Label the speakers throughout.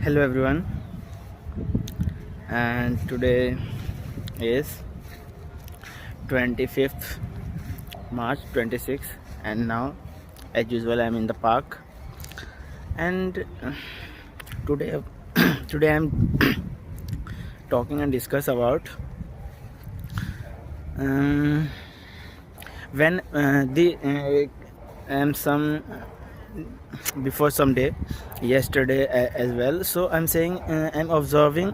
Speaker 1: Hello everyone, and today is 25th March 26, and now as usual I'm in the park. And today today I'm talking and discuss about when the and some before some day yesterday as well. So I'm saying I'm observing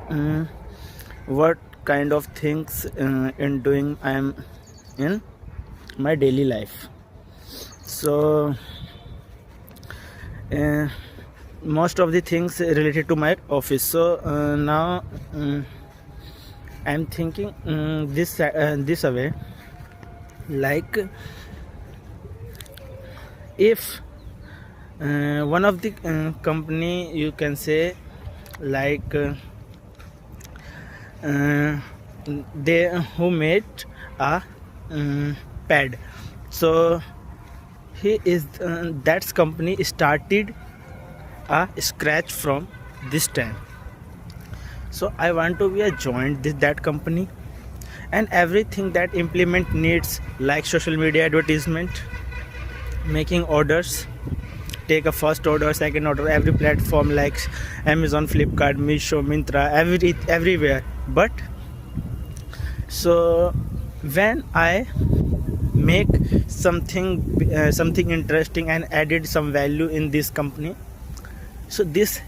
Speaker 1: what kind of things in doing I'm in my daily life. So most of the things related to my office. So now I'm thinking this away, like if one of the company, you can say, like they who made a pad. So he is that company started a scratch from this time. So I want to be a joint that company, and everything that implement needs, like social media advertisement, making orders, take a first order, second order, every platform like Amazon, Flipkart, Meesho, Myntra, everywhere. But so when I make something interesting and added some value in this company, so this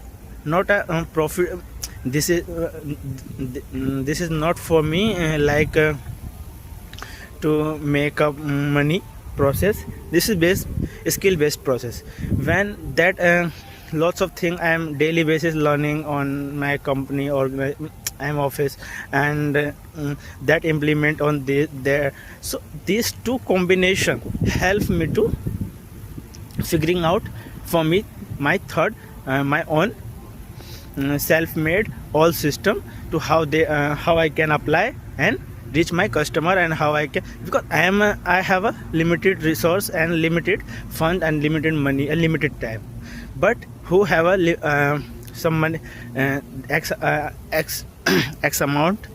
Speaker 1: not a profit. This is not for me to make up money process. This is skill based process. When that lots of thing I am daily basis learning on my company or I am office, and that implement on there. So these two combination help me to figuring out for me my third my own self-made all system to how I can apply and reach my customer, and how I can, because I have a limited resource and limited fund and limited money and limited time. But who have a some money, x amount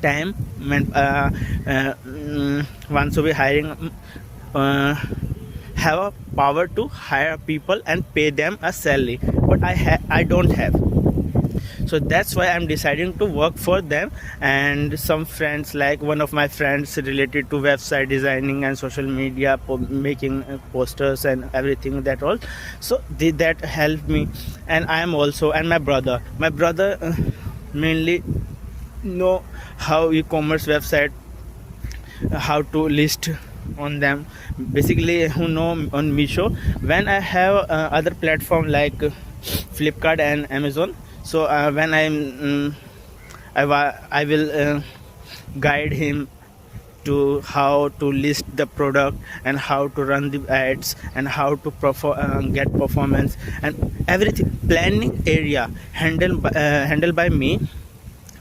Speaker 1: time, when once we hiring have a power to hire people and pay them a salary, but I don't have. So that's why I'm deciding to work for them. And some friends, like one of my friends related to website designing and social media making posters and everything, that all, so that helped me. And I am also, and my brother mainly know how e-commerce website, how to list on them, basically who know on Meesho. When I have other platform like Flipkart and Amazon, so when I will guide him to how to list the product and how to run the ads and how to get performance and everything. Planning area handled by me,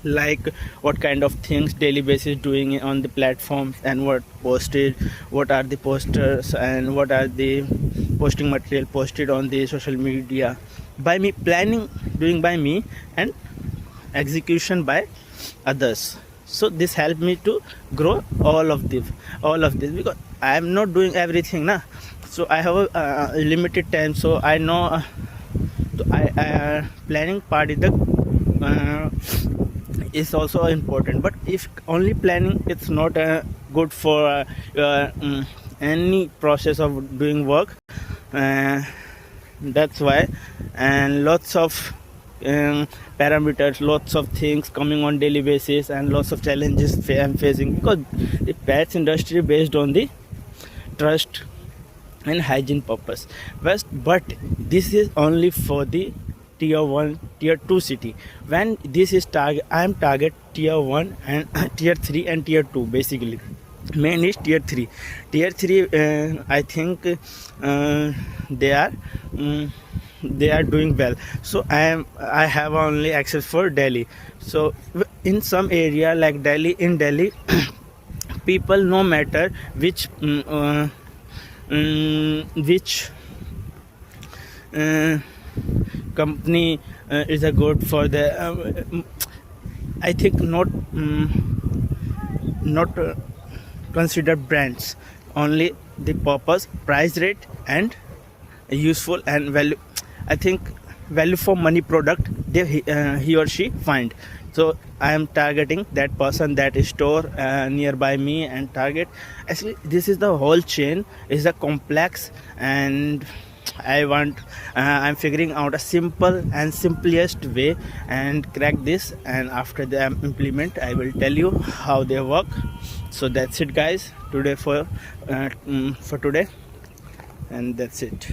Speaker 1: like what kind of things daily basis doing on the platforms, and what posted, what are the posters, and what are the posting material posted on the social media by me. Planning doing by me and execution by others. So this helped me to grow all of this because I am not doing everything now. So I have a limited time, so I know planning part is also important. But if only planning, it's not good for any process of doing work. That's why. And lots of parameters, lots of things coming on daily basis, and lots of challenges I'm facing, because the pets industry based on the trust and hygiene purpose. But this is only for the tier 1, tier 2 city. When this is target, I am target tier 1 and tier 3 and tier 2. Basically main is tier 3. Tier 3 I think they are doing well. So I have only access for Delhi. So in some area like Delhi, in Delhi people, no matter which company is a good for the I think not consider brands, only the purpose, price, rate, and useful and value. I think value for money product he or she find. So I am targeting that person, that store nearby me, and target. Actually, this is the whole chain is a complex, and I'm figuring out a simple and simplest way and crack this, and after the implement I will tell you how they work. So that's it guys today for today, and that's it.